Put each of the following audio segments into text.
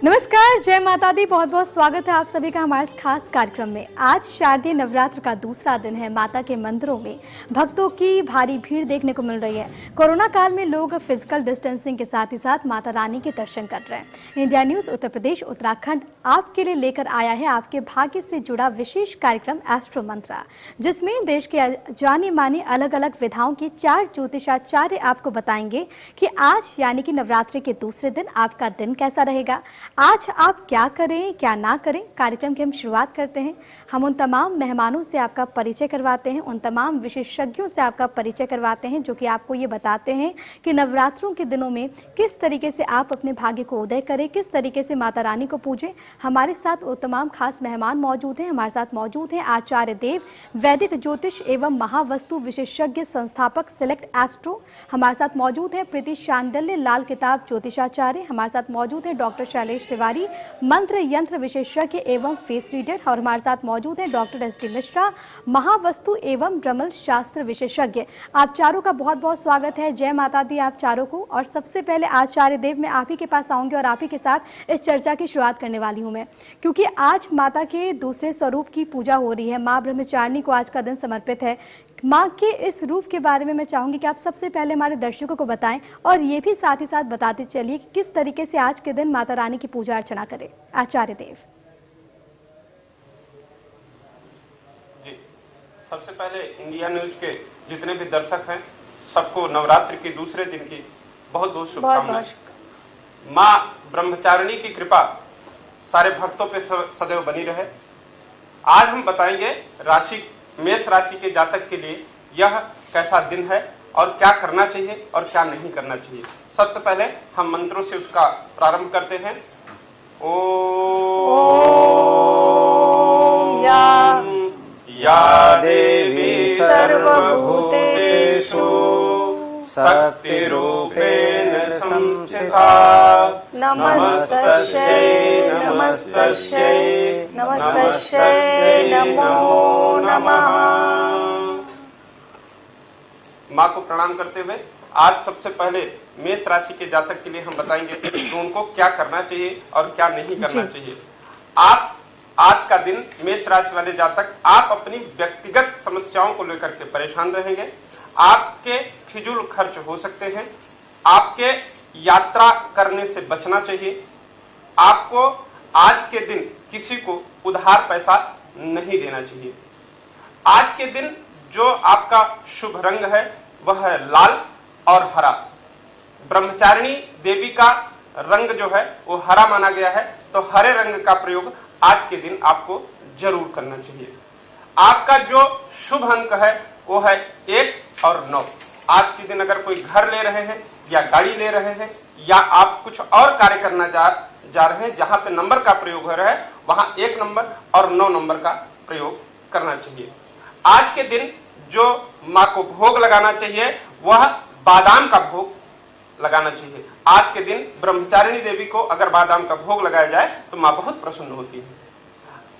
नमस्कार, जय माता दी। बहुत बहुत स्वागत है आप सभी का हमारे इस खास कार्यक्रम में। आज शारदीय नवरात्र का दूसरा दिन है। माता के मंदिरों में भक्तों की भारी भीड़ देखने को मिल रही है। कोरोना काल में लोग फिजिकल डिस्टेंसिंग के साथ ही साथ माता रानी के दर्शन कर रहे हैं। इंडिया न्यूज उत्तर प्रदेश उत्तराखंड आपके लिए लेकर आया है आपके भाग्य से जुड़ा विशेष कार्यक्रम एस्ट्रो मंत्रा, जिसमें देश के जानी मानी अलग अलग विधाओं के 4 ज्योतिषाचार्य आपको बताएंगे कि आज यानी कि नवरात्रि के दूसरे दिन आपका दिन कैसा रहेगा। आज आप क्या करें क्या ना करें। कार्यक्रम की हम शुरुआत करते हैं। हम उन तमाम मेहमानों से आपका परिचय करवाते हैं, उन तमाम विशेषज्ञों से आपका परिचय करवाते हैं जो कि आपको ये बताते हैं कि नवरात्रों के दिनों में किस तरीके से आप अपने भाग्य को उदय करें, किस तरीके से माता रानी को पूजें। हमारे साथ वो तमाम खास मेहमान मौजूद हैं। हमारे साथ मौजूद हैं आचार्य देव, वैदिक ज्योतिष एवं महावस्तु विशेषज्ञ, संस्थापक सिलेक्ट एस्ट्रो। हमारे साथ मौजूद है प्रीति शांडिल्य, लाल किताब ज्योतिषाचार्य। हमारे साथ मौजूद है डॉक्टर शैलेश तिवारी, मंत्र यंत्र विशेषज्ञ एवं फेस रीडर। और हमारे साथ मौजूद है डॉक्टर एस डी मिश्रा, महावस्तु एवं ब्रह्मल शास्त्र विशेषज्ञ। आप चारों का बहुत बहुत स्वागत है। जय माता दी आप चारों को। और सबसे पहले आचार्य देव, मैं आप ही के पास आऊंगी और आप ही के साथ इस चर्चा की शुरुआत करने वाली हूं मैं, क्योंकि आज माता के दूसरे स्वरूप की पूजा हो रही है। माँ ब्रह्मचारिणी को आज का दिन समर्पित है। माँ के इस रूप के बारे में मैं चाहूंगी कि आप सबसे पहले हमारे दर्शकों को बताएं और ये भी साथ ही साथ बताते चलिए कि किस तरीके से आज के दिन माता रानी की पूजा अर्चना करें। आचार्य देव जी, सबसे पहले इंडिया न्यूज के जितने भी दर्शक हैं सबको नवरात्रि के दूसरे दिन की बहुत बहुत शुभकामनाएं। माँ ब्रह्मचारिणी की कृपा सारे भक्तों पे सदैव बनी रहे। आज हम बताएंगे राशि मेष राशि के जातक के लिए यह कैसा दिन है और क्या करना चाहिए और क्या नहीं करना चाहिए। सबसे पहले हम मंत्रों से उसका प्रारंभ करते हैं। ओम या देवी सर्वभूतेषु शक्तिरूपेण संस्थिता नमस्तस्यै नमस्तस्यै नमस्तस्यै नमो नमः। माँ को प्रणाम करते हुए आज सबसे पहले मेष राशि के जातक के लिए हम बताएंगे कि उनको क्या करना चाहिए और क्या नहीं करना चाहिए। आप आज का दिन मेष राशि वाले जातक आप अपनी व्यक्तिगत समस्याओं को लेकर के परेशान रहेंगे। आपके फिजूल खर्च हो सकते हैं। आपके यात्रा करने से बचना चाहिए। आपको आज के दिन किसी को उधार पैसा नहीं देना चाहिए। आज के दिन जो आपका शुभ रंग है वह है लाल और हरा। ब्रह्मचारिणी देवी का रंग जो है वो हरा माना गया है, तो हरे रंग का प्रयोग आज के दिन आपको जरूर करना चाहिए। आपका जो शुभ अंक है वो है 1 और 9। आज के दिन अगर कोई घर ले रहे हैं या गाड़ी ले रहे हैं या आप कुछ और कार्य करना जा रहे हैं जहां पे नंबर का प्रयोग हो रहा है वहां 1 नंबर और 9 नंबर का प्रयोग करना चाहिए। आज के दिन जो माँ को भोग लगाना चाहिए वह बादाम का भोग लगाना चाहिए। आज के दिन ब्रह्मचारिणी देवी को अगर बादाम का भोग लगाया जाए तो माँ बहुत प्रसन्न होती है।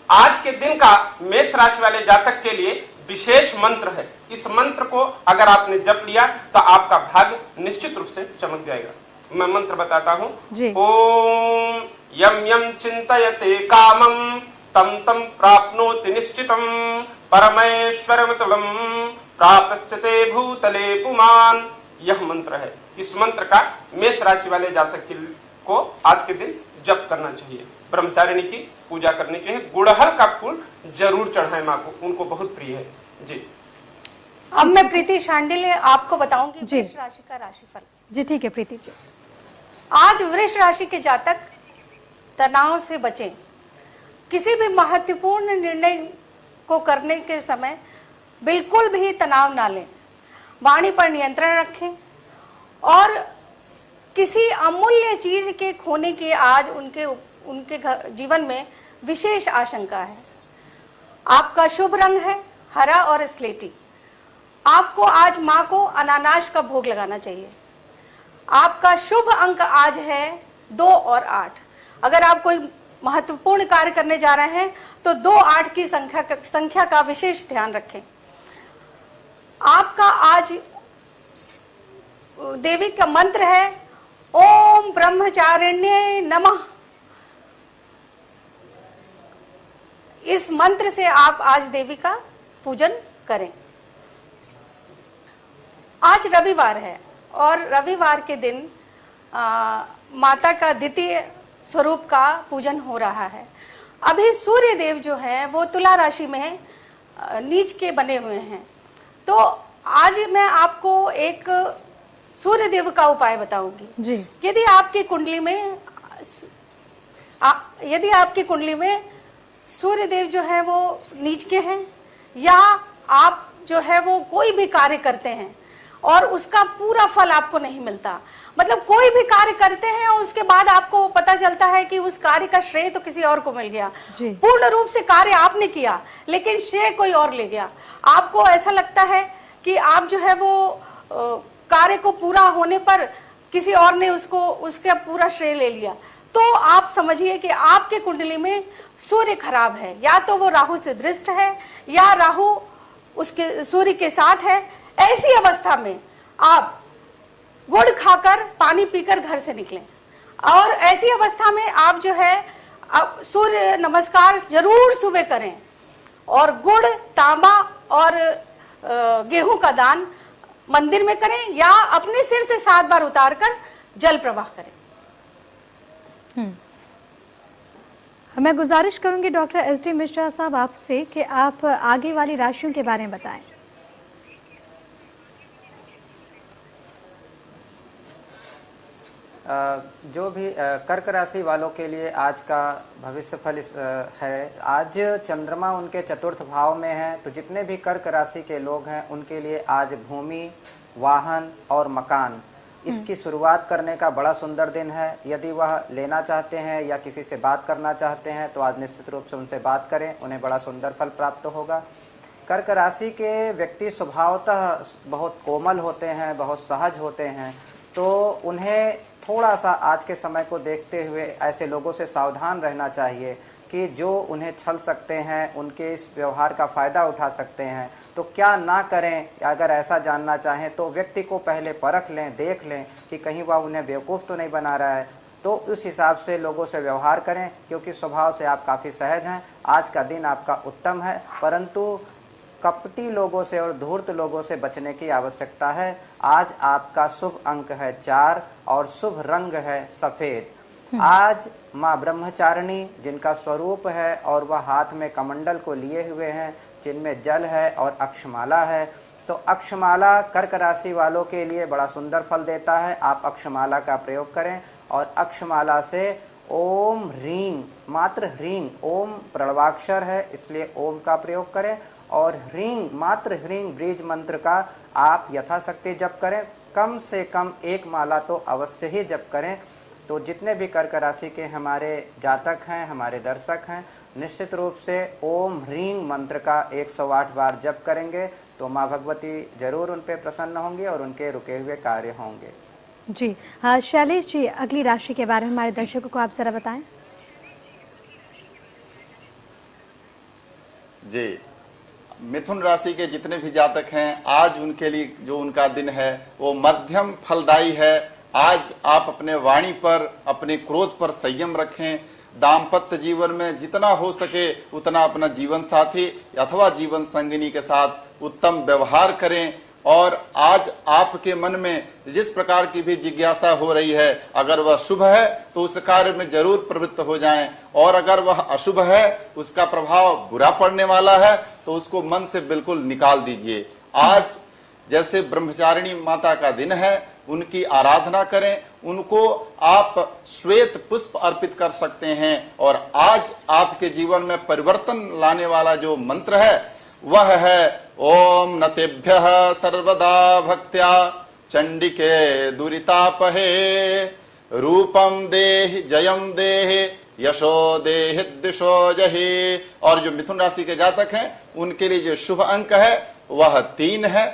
आज के दिन का मेष राशि वाले जातक के लिए विशेष मंत्र है। इस मंत्र को अगर आपने जप लिया तो आपका भाग्य निश्चित रूप से चमक जाएगा। मैं मंत्र बताता हूँ। ओम यम यम चिंतयते कामम तम तम प्राप्नोति निश्चितम परमेश्वरमतुलम प्राप्स्यते भूतले पुमान। यह मंत्र है। इस मंत्र का मेष राशि वाले जातक को आज के दिन जप करना चाहिए। ब्रह्मचारिणी की पूजा करनी चाहिए। गुड़हल का फूल जरूर चढ़ाएं माँ को, उनको बहुत प्रिय है। जी, अब मैं प्रीति शांडिल्य आपको बताऊंगी वृष राशि का राशिफल। जी ठीक है प्रीति जी। आज वृष राशि के जातक तनाव से बचें। किसी भी महत्वपूर्ण निर्णय को करने के समय बिल्कुल भी तनाव ना लें। वाणी पर नियंत्रण रखें और किसी अमूल्य चीज के खोने की आज उनके जीवन में विशेष आशंका है। आपका शुभ रंग है हरा और स्लेटी। आपको आज माँ को अनानास का भोग लगाना चाहिए। आपका शुभ अंक आज है 2 और 8। अगर आप कोई महत्वपूर्ण कार्य करने जा रहे हैं तो 2 8 की संख्या का विशेष ध्यान रखें। आपका आज देवी का मंत्र है ओम ब्रह्मचारिण्ये नमः। इस मंत्र से आप आज देवी का पूजन करें। आज रविवार है और रविवार के दिन माता का द्वितीय स्वरूप का पूजन हो रहा है। अभी सूर्य देव जो है वो तुला राशि में नीच के बने हुए हैं। तो आज मैं आपको एक सूर्य देव का उपाय बताऊंगी जी। यदि आपकी कुंडली में सूर्य देव जो है वो नीच के हैं, या आप जो है वो कोई भी कार्य करते हैं और उसका पूरा फल आपको नहीं मिलता, मतलब कोई भी कार्य करते हैं और उसके बाद आपको पता चलता है कि उस कार्य का श्रेय तो किसी और को मिल गया, पूर्ण रूप से कार्य आपने किया लेकिन श्रेय कोई और ले गया। आपको ऐसा लगता है कि आप जो है वो कार्य को पूरा होने पर किसी और ने उसका पूरा श्रेय ले लिया, तो आप समझिए कि आपके कुंडली में सूर्य खराब है, या तो वो राहु से दृष्ट है या राहु उसके सूर्य के साथ है। ऐसी अवस्था में आप गुड़ खाकर पानी पीकर घर से निकलें, और ऐसी अवस्था में आप जो है सूर्य नमस्कार जरूर सुबह करें, और गुड़, तांबा और गेहूं का दान मंदिर में करें या अपने सिर से 7 बार उतारकर जल प्रवाह करें। मैं गुजारिश करूंगी डॉक्टर एस.डी. मिश्रा साहब आपसे कि आप आगे वाली राशियों के बारे में बताएं। जो भी कर्क राशि वालों के लिए आज का भविष्य फल है, आज चंद्रमा उनके चतुर्थ भाव में है, तो जितने भी कर्क राशि के लोग हैं उनके लिए आज भूमि, वाहन और मकान इसकी शुरुआत करने का बड़ा सुंदर दिन है। यदि वह लेना चाहते हैं या किसी से बात करना चाहते हैं तो आज निश्चित रूप से उनसे बात करें, उन्हें बड़ा सुंदर फल प्राप्त होगा। कर्क राशि के व्यक्ति स्वभावतः बहुत कोमल होते हैं, बहुत सहज होते हैं, तो उन्हें थोड़ा सा आज के समय को देखते हुए ऐसे लोगों से सावधान रहना चाहिए कि जो उन्हें छल सकते हैं, उनके इस व्यवहार का फ़ायदा उठा सकते हैं। तो क्या ना करें, अगर ऐसा जानना चाहें तो व्यक्ति को पहले परख लें, देख लें कि कहीं वह उन्हें बेवकूफ़ तो नहीं बना रहा है, तो उस हिसाब से लोगों से व्यवहार करें, क्योंकि स्वभाव से आप काफ़ी सहज हैं। आज का दिन आपका उत्तम है, परंतु कपटी लोगों से और धूर्त लोगों से बचने की आवश्यकता है। आज आपका शुभ अंक है 4 और शुभ रंग है सफ़ेद। आज माँ ब्रह्मचारिणी जिनका स्वरूप है और वह हाथ में कमंडल को लिए हुए हैं, जिनमें जल है और अक्षमाला है, तो अक्षमाला कर्क राशि वालों के लिए बड़ा सुंदर फल देता है। आप अक्षमाला का प्रयोग करें और अक्षमाला से ओम ह्रीं, मात्र ह्रीं, ओम प्रणवाक्षर है इसलिए ओम का प्रयोग करें, और ह्रीं, मात्र ह्रीं बीज मंत्र का आप यथाशक्ति जप करें। कम से कम 1 माला तो अवश्य ही जप करें। तो जितने भी कर्क राशि के हमारे जातक हैं, हमारे दर्शक हैं, निश्चित रूप से ओम ह्रीं मंत्र का 108 बार जप करेंगे तो माँ भगवती जरूर उन पर प्रसन्न होंगी और उनके रुके हुए कार्य होंगे। जी हाँ, शैलेश जी, अगली राशि के बारे में हमारे दर्शकों को आप जरा बताएं। जी, मिथुन राशि के जितने भी जातक हैं, आज उनके लिए जो उनका दिन है वो मध्यम फलदायी है। आज आप अपने वाणी पर, अपने क्रोध पर संयम रखें। दाम्पत्य जीवन में जितना हो सके उतना अपना जीवन साथी अथवा जीवन संगिनी के साथ उत्तम व्यवहार करें। और आज आपके मन में जिस प्रकार की भी जिज्ञासा हो रही है, अगर वह शुभ है तो उस कार्य में जरूर प्रवृत्त हो जाएं, और अगर वह अशुभ है, उसका प्रभाव बुरा पड़ने वाला है, तो उसको मन से बिल्कुल निकाल दीजिए। आज जैसे ब्रह्मचारिणी माता का दिन है, उनकी आराधना करें, उनको आप श्वेत पुष्प अर्पित कर सकते हैं। और आज आपके जीवन में परिवर्तन लाने वाला जो मंत्र है वह है ओम नतेभ्यः सर्वदा भक्त्या चंडिके दुरितापहे रूपम देहि जयम देहि यशो देहि दिशो जहि। और जो मिथुन राशि के जातक हैं उनके लिए जो शुभ अंक है वह 3 है,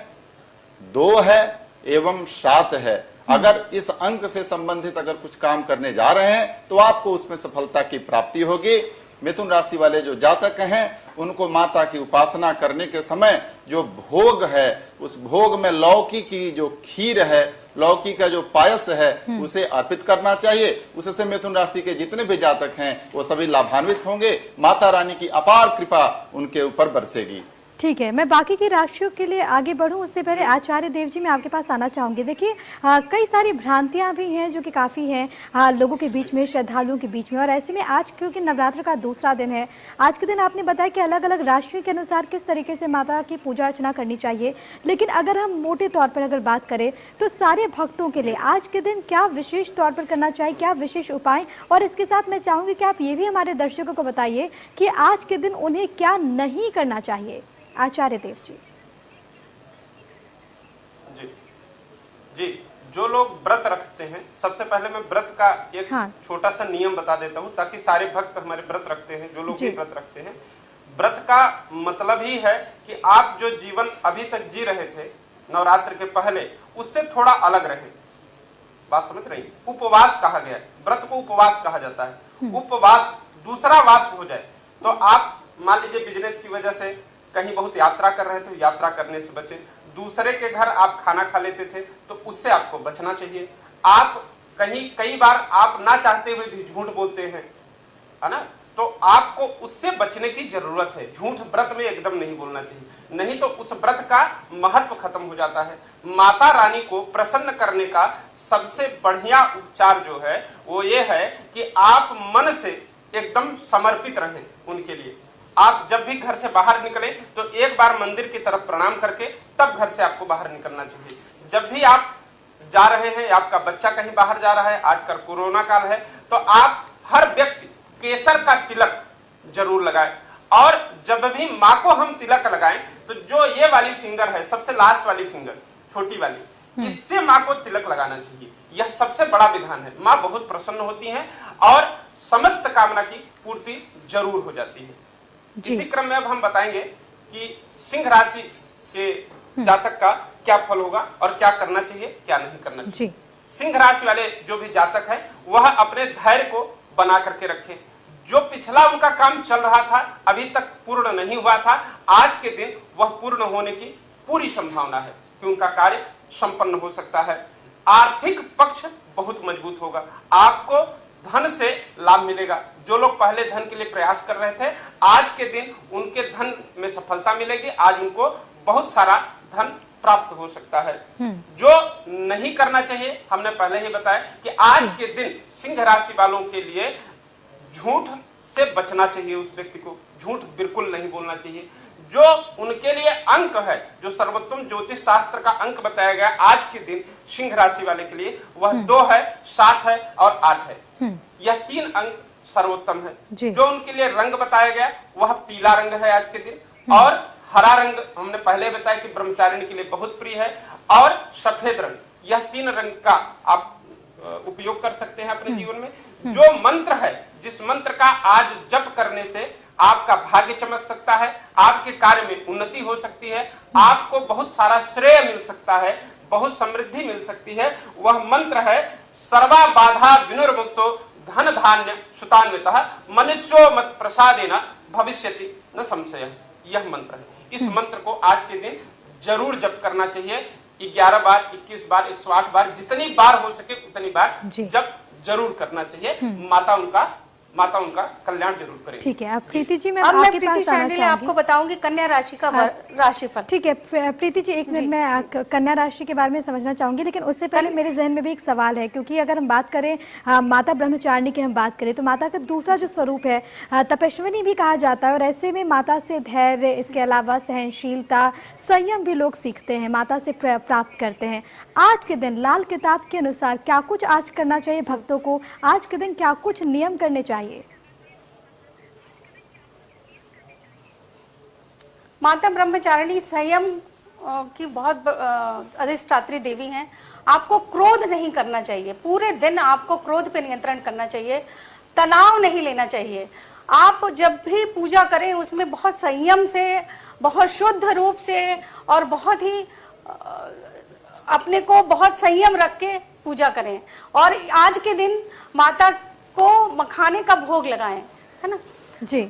2 है एवं 7 है। अगर इस अंक से संबंधित अगर कुछ काम करने जा रहे हैं तो आपको उसमें सफलता की प्राप्ति होगी। मिथुन राशि वाले जो जातक हैं उनको माता की उपासना करने के समय जो भोग है, उस भोग में लौकी की जो खीर है, लौकी का जो पायस है उसे अर्पित करना चाहिए। उससे मिथुन राशि के जितने भी जातक हैं वो सभी लाभान्वित होंगे। माता रानी की अपार कृपा उनके ऊपर बरसेगी। ठीक है, मैं बाकी की राशियों के लिए आगे बढ़ूं उससे पहले आचार्य देव जी मैं आपके पास आना चाहूंगी। देखिए कई सारी भ्रांतियां भी हैं जो कि काफ़ी हैं लोगों के बीच में, श्रद्धालुओं के बीच में, और ऐसे में आज क्योंकि नवरात्र का दूसरा दिन है, आज के दिन आपने बताया कि अलग अलग राशियों के अनुसार किस तरीके से माता की पूजा अर्चना करनी चाहिए, लेकिन अगर हम मोटे तौर पर अगर बात करें तो सारे भक्तों के लिए आज के दिन क्या विशेष तौर पर करना चाहिए, क्या विशेष उपाय, और इसके साथ मैं चाहूँगी कि आप ये भी हमारे दर्शकों को बताइए कि आज के दिन उन्हें क्या नहीं करना चाहिए। आचार्य देव जी। जी जी, जो लोग व्रत रखते हैं, सबसे पहले मैं व्रत का एक छोटा सा नियम बता देता हूं ताकि सारे भक्त हमारे व्रत रखते हैं, जो लोग भी व्रत रखते हैं। व्रत का मतलब ही है कि आप जो जीवन अभी तक जी रहे थे नवरात्र के पहले, उससे थोड़ा अलग रहे। बात समझ रही? उपवास कहा गया है, व्रत को उपवास कहा जाता है। उपवास दूसरा वास हो जाए तो आप मान लीजिए बिजनेस की वजह से कहीं बहुत यात्रा कर रहे थे, यात्रा करने से बचे। दूसरे के घर आप खाना खा लेते थे तो उससे आपको बचना चाहिए। आप कई बार आप ना चाहते हुए भी झूठ बोलते हैं, है ना, तो आपको उससे बचने की जरूरत है। झूठ व्रत में एकदम नहीं बोलना चाहिए, नहीं तो उस व्रत का महत्व खत्म हो जाता है। माता रानी को प्रसन्न करने का सबसे बढ़िया उपचार जो है वो ये है कि आप मन से एकदम समर्पित रहें उनके लिए। आप जब भी घर से बाहर निकले तो एक बार मंदिर की तरफ प्रणाम करके तब घर से आपको बाहर निकलना चाहिए। जब भी आप जा रहे हैं, आपका बच्चा कहीं बाहर जा रहा है, आजकल कोरोना काल है, तो आप हर व्यक्ति केसर का तिलक जरूर लगाएं। और जब भी माँ को हम तिलक लगाएं तो जो ये वाली फिंगर है, सबसे लास्ट वाली फिंगर, छोटी वाली, इससे माँ को तिलक लगाना चाहिए। यह सबसे बड़ा विधान है। माँ बहुत प्रसन्न होती हैं और समस्त कामना की पूर्ति जरूर हो जाती है। इसी क्रम में अब हम बताएंगे कि सिंह राशि के जातक का क्या फल होगा और क्या करना चाहिए, क्या नहीं करना चाहिए। सिंह राशि वाले जो भी जातक है वह अपने धैर्य को बना करके रखें। जो पिछला उनका काम चल रहा था, अभी तक पूर्ण नहीं हुआ था, आज के दिन वह पूर्ण होने की पूरी संभावना है कि उनका कार्य संपन्न हो सकता है। आर्थिक पक्ष बहुत मजबूत होगा, आपको धन से लाभ मिलेगा। जो लोग पहले धन के लिए प्रयास कर रहे थे, आज के दिन उनके धन में सफलता मिलेगी। आज उनको बहुत सारा धन प्राप्त हो सकता है। जो नहीं करना चाहिए, हमने पहले ही बताया कि आज के दिन सिंह राशि वालों के लिए झूठ से बचना चाहिए। उस व्यक्ति को झूठ बिल्कुल नहीं बोलना चाहिए। जो उनके लिए अंक है, जो सर्वोत्तम ज्योतिष शास्त्र का अंक बताया गया आज के दिन सिंह राशि वाले के लिए, वह 2 है, 7 है और 8 है। यह 3 अंक सर्वोत्तम है। जो उनके लिए रंग बताया गया वह पीला रंग है आज के दिन, और हरा रंग हमने पहले बताया कि ब्रह्मचारिणी के लिए बहुत प्रिय है, और सफेद रंग, यह 3 रंग का आप उपयोग कर सकते हैं अपने जीवन में। जो मंत्र है, जिस मंत्र का आज जप करने से आपका भाग्य चमक सकता है, आपके कार्य में उन्नति हो सकती है, आपको बहुत सारा श्रेय मिल सकता है, बहुत समृद्धि मिल सकती है, वह मंत्र है सर्वा बाधा विनुर्मुक्तो धन धान्य सुतान्वितः मनुष्यो मत प्रसादेन भविष्यति न संशय। यह मंत्र है। इस मंत्र को आज के दिन जरूर जप करना चाहिए। 11 बार, 21 बार, 108 बार, जितनी बार हो सके उतनी बार जप जरूर करना चाहिए। माता उनका कल्याण जरूर करेगी। ठीक है, अब प्रीति जी मैं प्रीति शांडिल आपको बताऊंगी कन्या राशि का राशिफल। ठीक है प्रीति जी, एक मिनट मैं कन्या राशि के बारे में समझना चाहूंगी, लेकिन उससे पहले मेरे जहन में भी एक सवाल है। क्योंकि अगर हम बात करें माता ब्रह्मचारिणी की, हम बात करें तो माता का दूसरा जो स्वरूप है तपस्विनी भी कहा जाता है, और ऐसे में माता से धैर्य, इसके अलावा सहनशीलता, संयम भी लोग सीखते हैं, माता से प्राप्त करते हैं। आज के दिन लाल किताब के अनुसार क्या कुछ आज करना चाहिए भक्तों को? आज के दिन क्या कुछ नियम करने चाहिए? माता ब्रह्मचारिणी संयम की बहुत अधिष्ठात्री देवी हैं। आपको क्रोध नहीं करना चाहिए, पूरे दिन आपको क्रोध पे नियंत्रण करना चाहिए, तनाव नहीं लेना चाहिए। आप जब भी पूजा करें उसमें बहुत संयम से, बहुत शुद्ध रूप से और बहुत ही अपने को बहुत संयम रख के पूजा करें। और आज के दिन माता को मखाने का भोग लगाएं, है ना जी।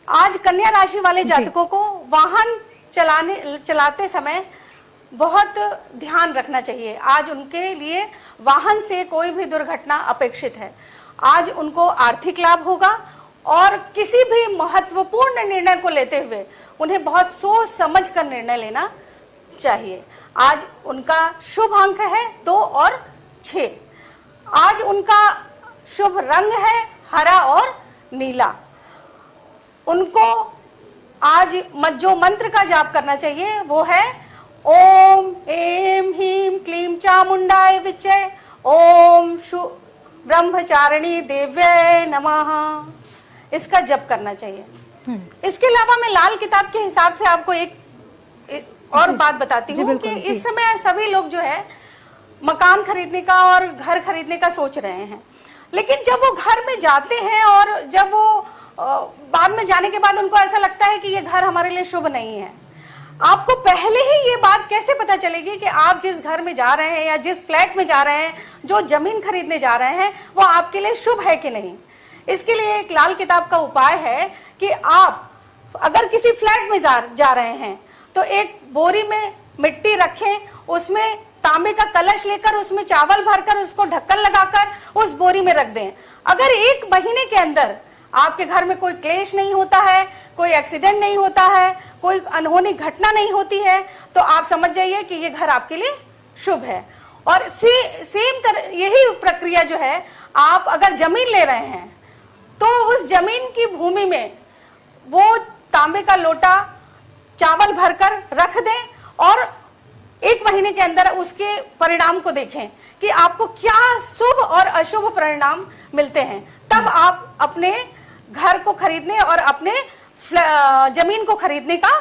आज कन्या राशि वाले जातकों को वाहन चलाते समय बहुत ध्यान रखना चाहिए। आज उनके लिए वाहन से कोई भी दुर्घटना अपेक्षित है। आज उनको आर्थिक लाभ होगा और किसी भी महत्वपूर्ण निर्णय को लेते हुए उन्हें बहुत सोच समझ कर निर्णय लेना चाहिए। आज उनका शुभ अंक है 2 और 6। आज उनका शुभ रंग है हरा और नीला। उनको आज जो मंत्र का जाप करना चाहिए वो है ओम ऐं ह्रीं क्लीं चामुंडाय विच्चे ओम ब्रह्मचारिणी देव्यै नमः। इसका जप करना चाहिए। इसके अलावा मैं लाल किताब के हिसाब से आपको एक और बात बताती हूँ कि इस समय सभी लोग जो है मकान खरीदने का और घर खरीदने का सोच रहे हैं, लेकिन जब वो घर में जाते हैं और जब वो बाद में जाने के बाद उनको ऐसा लगता है कि ये घर हमारे लिए शुभ नहीं है। आपको पहले ही ये बात कैसे पता चलेगी कि आप जिस घर में जा रहे हैं या जिस फ्लैट में जा रहे हैं, जो जमीन खरीदने जा रहे हैं, वो आपके लिए शुभ है कि नहीं? इसके लिए एक लाल किताब का उपाय है कि आप अगर किसी फ्लैट में जा रहे हैं तो एक बोरी में मिट्टी रखें, उसमें तांबे का कलश लेकर उसमें चावल भरकर उसको ढक्कन लगाकर उस बोरी में रख दें। अगर 1 महीने के अंदर आपके घर में कोई क्लेश नहीं होता है, कोई एक्सीडेंट नहीं होता है, कोई अनहोनी घटना नहीं होती है, तो आप समझ जाइए कि ये घर आपके लिए शुभ है। और सेम तरह यही प्रक्रिया जो है, आप अगर जमीन ले रहे हैं तो उस जमीन की भूमि में वो तांबे का लोटा चावल भरकर रख दें और 1 महीने के अंदर उसके परिणाम को देखें कि आपको क्या शुभ और अशुभ परिणाम मिलते हैं। तब आप अपने घर को खरीदने और अपने जमीन को खरीदने का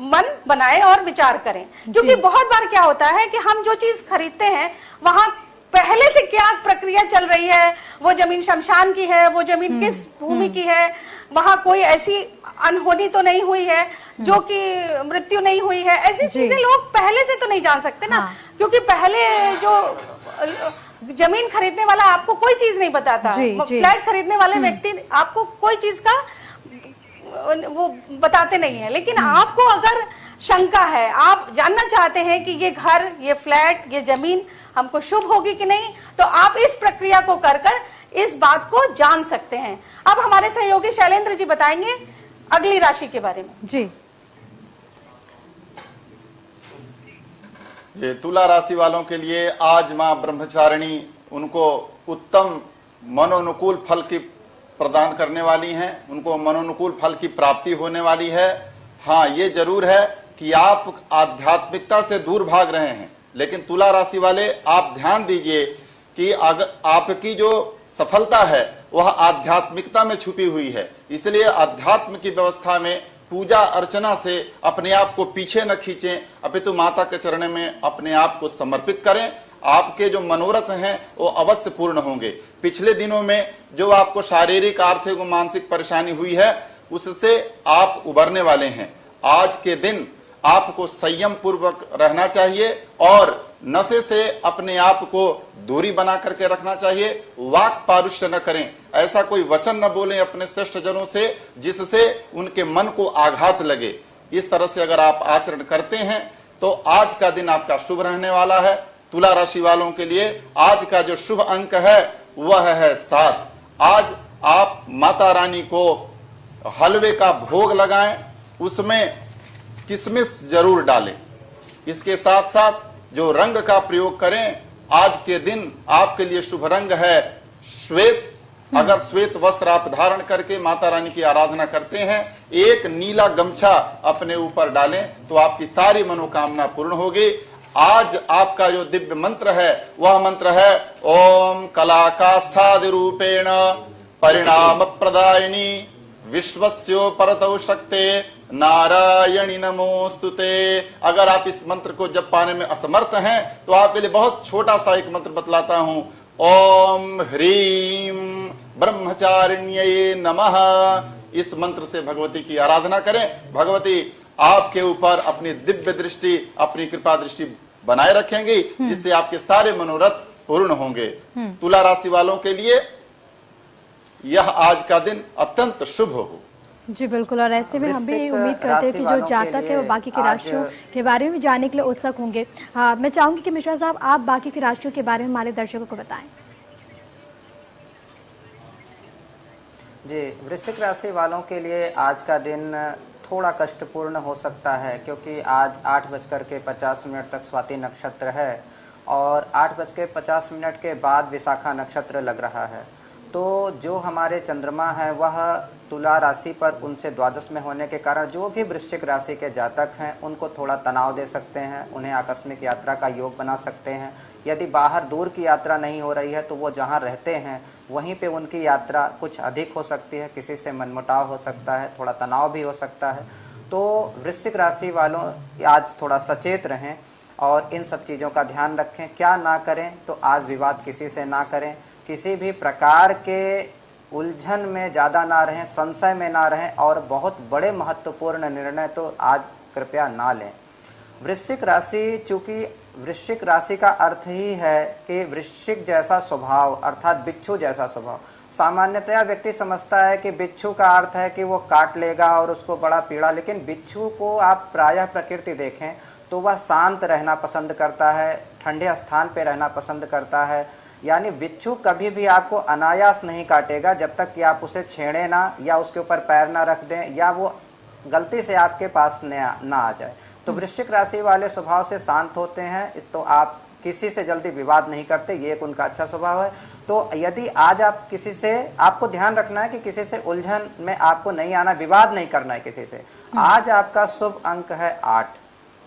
मन बनाएं और विचार करें। क्योंकि बहुत बार क्या होता है कि हम जो चीज खरीदते हैं वहां पहले से क्या प्रक्रिया चल रही है, वो जमीन शमशान की है, वो जमीन किस भूमि की है, वहां कोई ऐसी अनहोनी तो नहीं हुई है, जो कि मृत्यु नहीं हुई है, ऐसी चीजें लोग पहले से तो नहीं जान सकते ना। क्योंकि पहले जो जमीन खरीदने वाला आपको कोई चीज नहीं बताता, फ्लैट खरीदने वाले व्यक्ति आपको कोई चीज का वो बताते नहीं है। लेकिन आपको अगर शंका है, आप जानना चाहते हैं कि ये घर, ये फ्लैट, ये जमीन हमको शुभ होगी कि नहीं, तो आप इस प्रक्रिया को कर इस बात को जान सकते हैं। अब हमारे सहयोगी शैलेंद्र जी बताएंगे अगली राशि के बारे में। जी, ये तुला राशि वालों के लिए आज मां ब्रह्मचारिणी उनको उत्तम मनोनुकूल फल की प्रदान करने वाली हैं, उनको मनोनुकूल फल की प्राप्ति होने वाली है। हाँ, ये जरूर है कि आप आध्यात्मिकता से दूर भाग रहे हैं, लेकिन तुला राशि वाले आप ध्यान दीजिए कि अगर आपकी जो सफलता है वह आध्यात्मिकता में छुपी हुई है। इसलिए अध्यात्म की व्यवस्था में पूजा अर्चना से अपने आप को पीछे न खींचें, अपितु माता के चरण में अपने आप को समर्पित करें। आपके जो मनोरथ हैं वो अवश्य पूर्ण होंगे। पिछले दिनों में जो आपको शारीरिक, आर्थिक और मानसिक परेशानी हुई है उससे आप उबरने वाले हैं। आज के दिन आपको संयम पूर्वक रहना चाहिए और नशे से अपने आप को दूरी बना करके रखना चाहिए। वाक पारुष्य न करें, ऐसा कोई वचन न बोलें अपने श्रेष्ठ जनों से जिससे उनके मन को आघात लगे। इस तरह से अगर आप आचरण करते हैं तो आज का दिन आपका शुभ रहने वाला है। तुला राशि वालों के लिए आज का जो शुभ अंक है वह है 7। आज आप माता रानी को हलवे का भोग लगाएं, उसमें किशमिश जरूर डालें। इसके साथ साथ जो रंग का प्रयोग करें, आज के दिन आपके लिए शुभ रंग है श्वेत। अगर श्वेत वस्त्र आप धारण करके माता रानी की आराधना करते हैं, एक नीला गमछा अपने ऊपर डालें तो आपकी सारी मनोकामना पूर्ण होगी। आज आपका जो दिव्य मंत्र है वह मंत्र है ओम कलाकाष्ठादि रूपेण परिणाम प्रदायिनी विश्वस्यो परतौ शक्ते नारायणी नमोस्तुते। अगर आप इस मंत्र को जप पाने में असमर्थ हैं तो आपके लिए बहुत छोटा सा एक मंत्र बतलाता हूं। ओम ह्रीं ब्रह्मचारिण्यै नमः। इस मंत्र से भगवती की आराधना करें। भगवती आपके ऊपर अपनी दिव्य दृष्टि, अपनी कृपा दृष्टि बनाए रखेंगी, जिससे आपके सारे मनोरथ पूर्ण होंगे। तुला राशि वालों के लिए यह आज का दिन अत्यंत शुभ हो। जी बिल्कुल, और ऐसे में हम भी वृश्चिक उम्मीद करते हैं राशि कि जो वालों के जातक है वो लिए बाकी की आज राशियों के बारे में जानने के लिए उत्सुक होंगे। हाँ, मैं चाहूंगी कि मिश्रा साहब आप बाकी की राशियों के बारे में हमारे दर्शकों को बताएं। जी, वृश्चिक राशि वालों के लिए आज का दिन थोड़ा कष्टपूर्ण हो सकता है, क्योंकि आज 8:50 तक स्वाति नक्षत्र है और 8:50 के बाद विशाखा नक्षत्र लग रहा है। तो जो हमारे चंद्रमा है वह तुला राशि पर उनसे द्वादश में होने के कारण जो भी वृश्चिक राशि के जातक हैं उनको थोड़ा तनाव दे सकते हैं, उन्हें आकस्मिक यात्रा का योग बना सकते हैं। यदि बाहर दूर की यात्रा नहीं हो रही है तो वो जहाँ रहते हैं वहीं पे उनकी यात्रा कुछ अधिक हो सकती है, किसी से मनमुटाव हो सकता है, थोड़ा तनाव भी हो सकता है। तो वृश्चिक राशि वालों आज थोड़ा सचेत रहें और इन सब चीज़ों का ध्यान रखें। क्या ना करें तो आज विवाद किसी से ना करें, किसी भी प्रकार के उलझन में ज़्यादा ना रहें, संशय में ना रहें और बहुत बड़े महत्वपूर्ण निर्णय तो आज कृपया ना लें। वृश्चिक राशि, चूँकि वृश्चिक राशि का अर्थ ही है कि वृश्चिक जैसा स्वभाव अर्थात बिच्छू जैसा स्वभाव। सामान्यतया व्यक्ति समझता है कि बिच्छू का अर्थ है कि वो काट लेगा और उसको बड़ा पीड़ा, लेकिन बिच्छू को आप प्रायः प्रकृति देखें तो वह शांत रहना पसंद करता है, ठंडे स्थान पर रहना पसंद करता है। यानी बिच्छू कभी भी आपको अनायास नहीं काटेगा जब तक कि आप उसे छेड़े ना या उसके ऊपर पैर ना रख दें या वो गलती से आपके पास ना आ जाए। तो वृश्चिक राशि वाले स्वभाव से शांत होते हैं, तो आप किसी से जल्दी विवाद नहीं करते, ये एक उनका अच्छा स्वभाव है। तो यदि आज आप किसी से, आपको ध्यान रखना है कि किसी से उलझन में आपको नहीं आना, विवाद नहीं करना है किसी से। आज आपका शुभ अंक है 8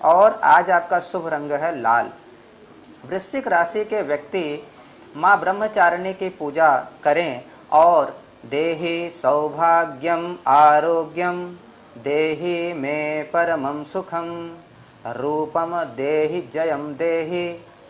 और आज आपका शुभ रंग है लाल। वृश्चिक राशि के व्यक्ति माँ ब्रह्मचारिणी की पूजा करें और देहि सौभाग्यम आरोग्यम देहि मे परमं सुखम रूपम देहि जयम देहि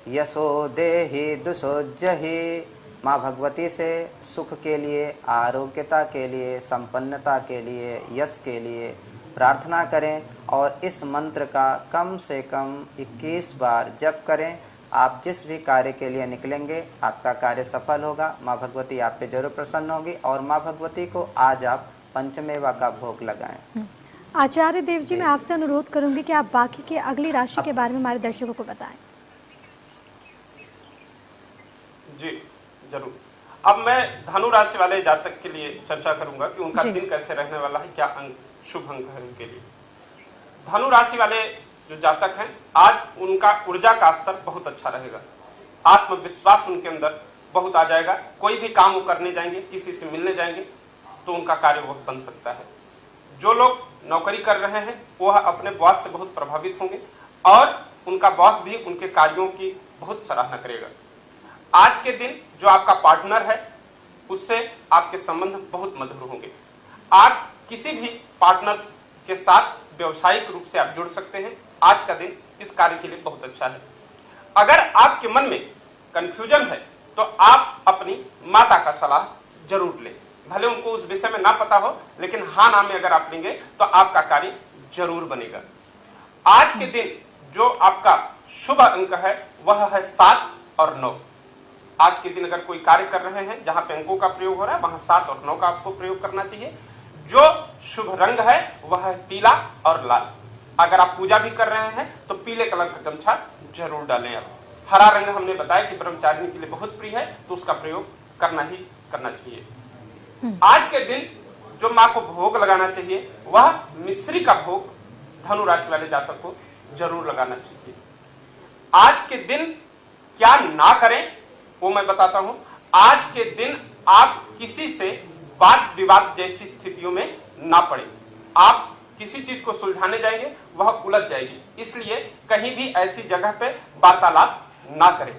यशो देहि दुसोज्जहि। माँ भगवती से सुख के लिए, आरोग्यता के लिए, संपन्नता के लिए, यश के लिए प्रार्थना करें और इस मंत्र का कम से कम 21 बार जप करें। आप जिस भी कार्य के लिए निकलेंगे आपका कार्य सफल होगा, माँ भगवती आप पे जरूर प्रसन्न होगी और माँ भगवती को आज आप पंचमेवा का भोग लगाएं। आचार्य देव जी, मैं आपसे अनुरोध करूंगी कि आप बाकी की अगली राशि के बारे में हमारे दर्शकों को बताएं। जी जरूर। अब मैं धनु राशि वाले जातक के लिए चर्चा करूंगा कि उनका दिन कैसे रहने वाला है, क्या अंक शुभ अंक है उनके लिए। धनु राशि वाले जो जातक हैं आज उनका ऊर्जा का स्तर बहुत अच्छा रहेगा, आत्मविश्वास उनके अंदर बहुत आ जाएगा। कोई भी काम वो करने जाएंगे, किसी से मिलने जाएंगे तो उनका कार्य वो बन सकता है। जो लोग नौकरी कर रहे हैं वह अपने बॉस से बहुत प्रभावित होंगे और उनका बॉस भी उनके कार्यों की बहुत सराहना करेगा। आज के दिन जो आपका पार्टनर है उससे आपके संबंध बहुत मधुर होंगे। आप किसी भी पार्टनर के साथ व्यवसायिक रूप से आप जुड़ सकते हैं। आज का दिन इस कार्य के लिए बहुत अच्छा है। अगर आपके मन में कंफ्यूजन है तो आप अपनी माता का सलाह जरूर लें। भले उनको उस विषय में ना पता हो, लेकिन हाँ ना में अगर आप लेंगे तो आपका कार्य जरूर बनेगा। आज के दिन जो आपका शुभ अंक है वह है 7 और 9। आज के दिन अगर कोई कार्य कर रहे हैं जहां पे अंकों का प्रयोग हो रहा है वहां 7 और 9 का आपको प्रयोग करना चाहिए। जो शुभ रंग है वह है पीला और लाल। अगर आप पूजा भी कर रहे हैं तो पीले कलर का गमछा जरूर डालें। आप हरा रंग हमने बताया कि ब्रह्मचारिणी के लिए बहुत प्रिय है, तो उसका प्रयोग करना ही करना चाहिए। आज के दिन जो माँ को भोग लगाना चाहिए वह मिश्री का भोग धनु राशि वाले जातक को जरूर लगाना चाहिए। आज के दिन क्या ना करें वो मैं बताता हूं। आज के दिन आप किसी से वाद विवाद जैसी स्थितियों में ना पड़े। आप किसी चीज को सुलझाने जाएंगे वह उलझ जाएगी, इसलिए कहीं भी ऐसी जगह पे वार्तालाप ना करें।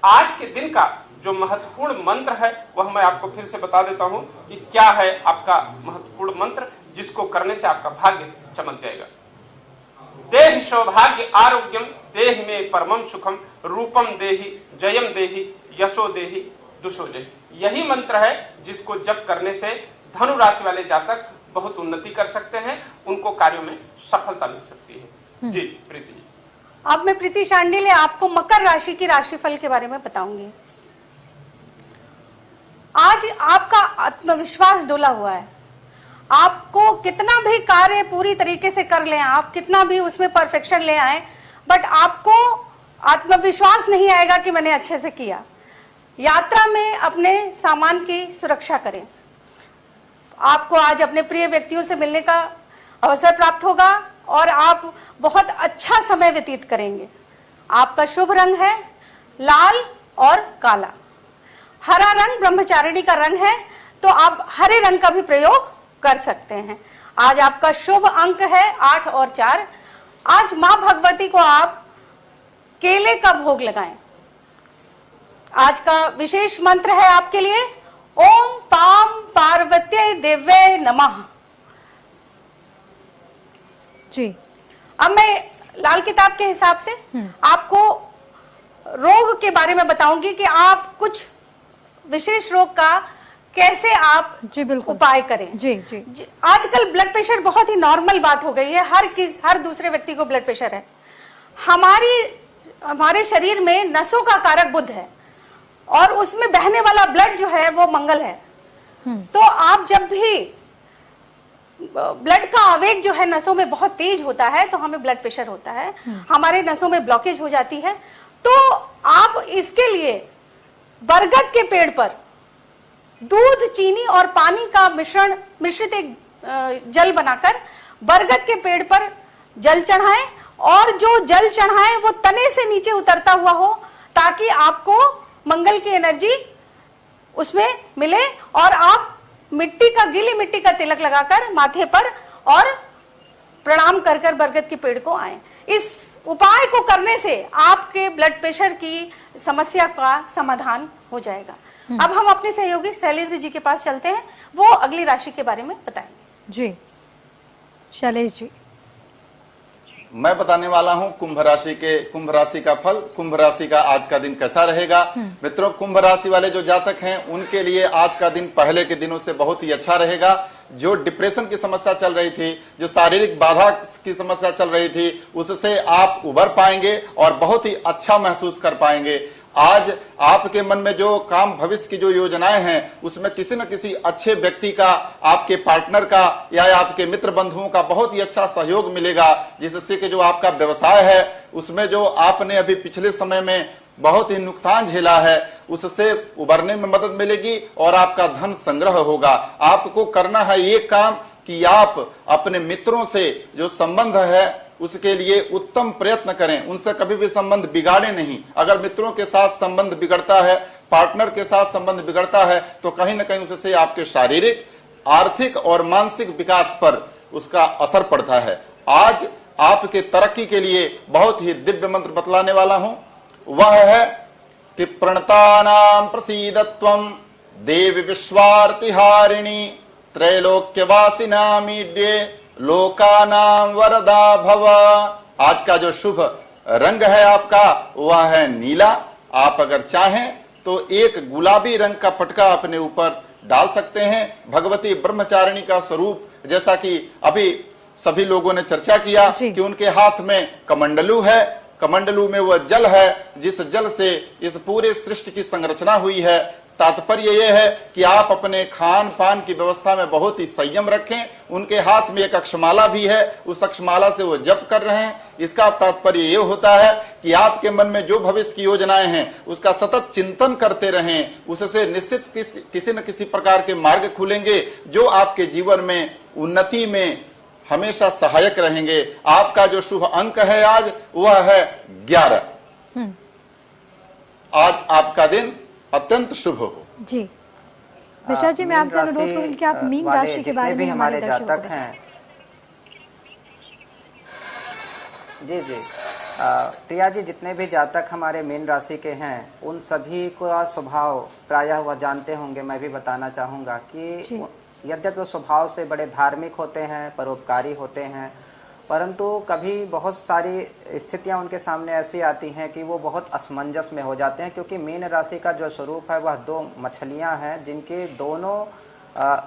आज के दिन का जो महत्वपूर्ण मंत्र है वह मैं आपको फिर से बता देता हूं कि क्या है आपका महत्वपूर्ण मंत्र, जिसको करने से आपका भाग्य चमक जाएगा। देहि सौभाग्य आरोग्यम देहि में परमम सुखम रूपम देहि जयम देहि यशो देहि दुशो देहि। यही मंत्र है जिसको जप करने से धनु राशि वाले जातक बहुत उन्नति कर सकते हैं, उनको कार्यों में सफलता मिल सकती है। जी प्रीति जी। अब मैं प्रीति शांडिल्य आपको मकर राशि की राशिफल के बारे में बताऊंगी। आज आपका आत्मविश्वास डोला हुआ है। आपको कितना भी कार्य पूरी तरीके से कर लें, आप कितना भी उसमें परफेक्शन ले आए, बट आपको आत्मविश्वास नहीं आएगा कि मैंने अच्छे से किया। यात्रा में अपने सामान की सुरक्षा करें। आपको आज अपने प्रिय व्यक्तियों से मिलने का अवसर प्राप्त होगा और आप बहुत अच्छा समय व्यतीत करेंगे। आपका शुभ रंग है लाल और काला। हरा रंग ब्रह्मचारिणी का रंग है, तो आप हरे रंग का भी प्रयोग कर सकते हैं। आज आपका शुभ अंक है 8 और 4। आज मां भगवती को आप केले का भोग लगाएं। आज का विशेष मंत्र है आपके लिए ओम पाम पार्वत्यै देव्यै नमः। जी। अब मैं लाल किताब के हिसाब से आपको रोग के बारे में बताऊंगी कि आप कुछ विशेष रोग का कैसे आप जी बिल्कुल उपाय करें। जी। आजकल ब्लड प्रेशर बहुत ही नॉर्मल बात हो गई है, हर दूसरे व्यक्ति को ब्लड प्रेशर है। हमारे शरीर में नसों का कारक बुध है और उसमें बहने वाला ब्लड जो है वो मंगल है। तो आप जब भी ब्लड का आवेग जो है नसों में बहुत तेज होता है तो हमें ब्लड प्रेशर होता है, हमारे नसों में ब्लॉकेज हो जाती है। तो आप इसके लिए बरगद के पेड़ पर दूध, चीनी और पानी का मिश्रित एक जल बनाकर बरगद के पेड़ पर जल चढ़ाएं और जो जल चढ़ाएं वो तने से नीचे उतरता हुआ हो, ताकि आपको मंगल की एनर्जी उसमें मिले और आप गीली मिट्टी का तिलक लगाकर माथे पर और प्रणाम कर कर बरगद के पेड़ को आए। इस उपाय को करने से आपके ब्लड प्रेशर की समस्या का समाधान हो जाएगा। अब हम अपने सहयोगी शैलेंद्र जी के पास चलते हैं, वो अगली राशि के बारे में बताएंगे। जी शैलेश जी। मैं बताने वाला हूं कुंभ राशि का फल। कुंभ राशि का आज का दिन कैसा रहेगा। मित्रों, कुंभ राशि वाले जो जातक हैं उनके लिए आज का दिन पहले के दिनों से बहुत ही अच्छा रहेगा। जो डिप्रेशन की समस्या चल रही थी, जो शारीरिक बाधा की समस्या चल रही थी, उससे आप उबर पाएंगे और बहुत ही अच्छा महसूस कर पाएंगे। आज आपके मन में जो काम भविष्य की जो योजनाएं हैं उसमें किसी न किसी अच्छे व्यक्ति का, आपके पार्टनर का या आपके मित्र बंधुओं का बहुत ही अच्छा सहयोग मिलेगा, जिससे कि जो आपका व्यवसाय है उसमें जो आपने अभी पिछले समय में बहुत ही नुकसान झेला है उससे उबरने में मदद मिलेगी और आपका धन संग्रह होगा। आपको करना है ये काम कि आप अपने मित्रों से जो संबंध है उसके लिए उत्तम प्रयत्न करें, उनसे कभी भी संबंध बिगाड़े नहीं। अगर मित्रों के साथ संबंध बिगड़ता है, पार्टनर के साथ संबंध बिगड़ता है, तो कहीं ना कहीं उससे आपके शारीरिक, आर्थिक और मानसिक विकास पर उसका असर पड़ता है। आज आपके तरक्की के लिए बहुत ही दिव्य मंत्र बतलाने वाला हूं, वह है कि प्रणतानां प्रसीदत्वं देवी विश्वार्तिहारिणी त्रैलोक्यवासिनामीड्ये लोकानां वरदा भव। आज का जो शुभ रंग है आपका वह है नीला। आप अगर चाहें तो एक गुलाबी रंग का पटका अपने ऊपर डाल सकते हैं। भगवती ब्रह्मचारिणी का स्वरूप, जैसा कि अभी सभी लोगों ने चर्चा किया कि उनके हाथ में कमंडलू है, कमंडलू में वह जल है जिस जल से इस पूरे सृष्टि की संरचना हुई है। तात्पर्य यह है कि आप अपने खान पान की व्यवस्था में बहुत ही संयम रखें। उनके हाथ में एक अक्षमाला भी है, उस अक्षमाला से वो जप कर रहे हैं। इसका तात्पर्य ये होता है कि आपके मन में जो भविष्य की योजनाएं हैं उसका सतत चिंतन करते रहें, उससे निश्चित किसी न किसी प्रकार के मार्ग खुलेंगे जो आपके जीवन में उन्नति में हमेशा सहायक रहेंगे। आपका जो शुभ अंक है आज वह है 11। आज आपका दिन अत्यंत शुभ हो। जी मिश्रा जी, मैं आपसे अनुरोध करूंगी कि आप मीन राशि के बारे में हमारे जातक हैं। जी प्रिया जी, जितने भी जातक हमारे मीन राशि के हैं उन सभी का स्वभाव प्रायः वह जानते होंगे। मैं भी बताना चाहूँगा कि यद्यपि वो स्वभाव से बड़े धार्मिक होते हैं, परोपकारी होते हैं, परंतु कभी बहुत सारी स्थितियां उनके सामने ऐसी आती हैं कि वो बहुत असमंजस में हो जाते हैं, क्योंकि मीन राशि का जो स्वरूप है वह दो मछलियां हैं जिनके दोनों